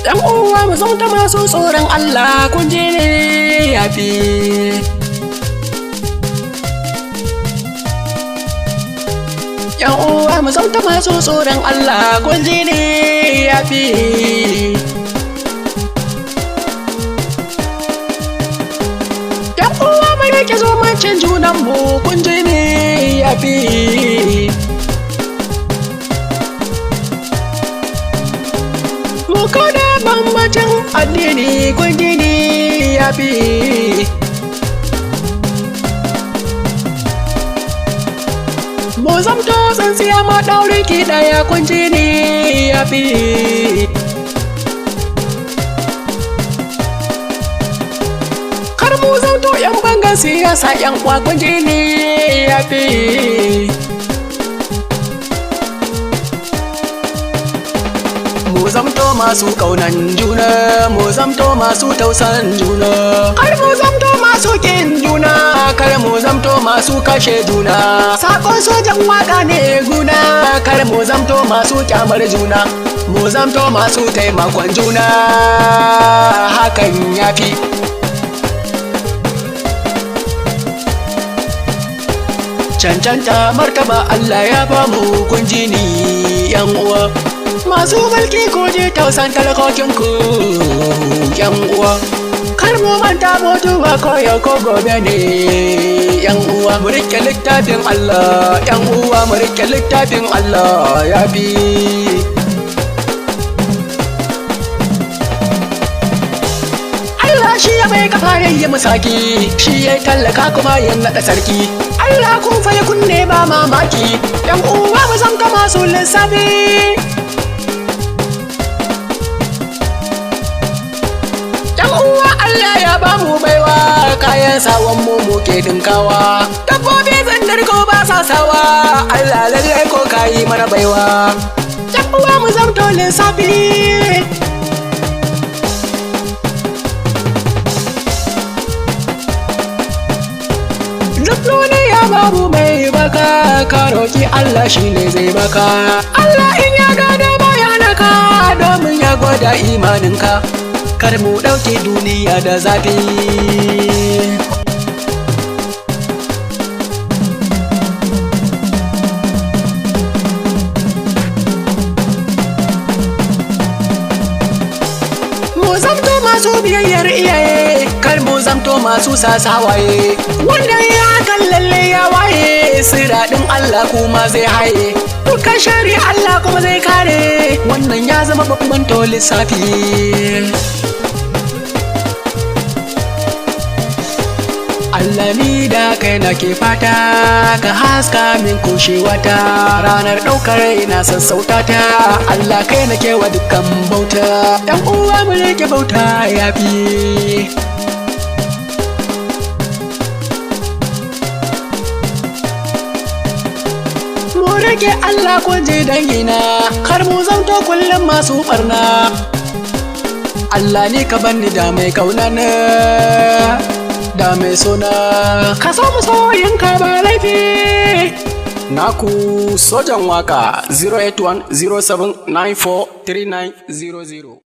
Yan uwa mu zauta masu tsoron Allah kun je ne yafi. Yan uwa mu zauta masu tsoron Allah kun je ne yafi. Yan uwa mai rike zomancin junan mu kun je ne yafi. Mu kada bambancin addini kun je ne yafi. Mu zamto tsintsiya ma ɗaure ki ɗaya kun je ne yafi. Kar mu zamto yan bangan siyasa yan uwa kun je ne yafi. Mu zamto masu ƙaunan juna, mu zamto masu tausan juna. Kar mu zamto masu ƙin juna, kar mu zamto masu kashe juna. Sakon sojan waka ne guna, kar mu zamto masu kyamar juna. Mu zamto masu taimakon juna, hakan yafi. Cancanta martaba Allah ya bamu kun ji ni yan uwa. Masu mulki ko je tausan talakokin ku yan uwa. Kar mu manta mutuwa ko yau ko gobe ne yan uwa. Mu rike littafin Allah yan uwa, mu rike littafin Allah ya bi. Allah shi ya bai kafa ya musaki, shi ya tallaka kuma ya naɗa sarki. Allah kun fa ya kunne ba mamaki, yan uwa mu zan kama su lissafi. Allah ya bamu baiwa, kayan sawan mu muke dinkawa. Dabbobi zandar ko ba sa sawa, Allah lalle ko kayi mana baiwa. Yan uwa mu zamto lissafi. Duk duniya babu mai baka, ka roki Allah shine zai baka. Allah in ya gada bayanaka, domin ya gwada imaninka. Kar mu ɗauke duniya da zafi. Mu zamto masu biyayyar iyaye, kar mu zamto masu sasawaye. Wanda ya kallalle ya waye, siraɗin Allah kuma zai haye. Dukkan shari Allah kuma zai kare, wannan ya zama babban to lissafi. Allah ni da kai nake fata, ka haska min kushewata. Ranar ɗaukar ina sassauta ta, Allah kai nake wa dukkan bauta. Yan uwa mu rike bauta yafi. Mu rike Allah kun je dangina, kar mu zanto kullum masu barna. Allah ni ka banni da mai kaunana, da mai suna ka so masoyin ka ba laifi. Naku Sojan Waka 08107943900.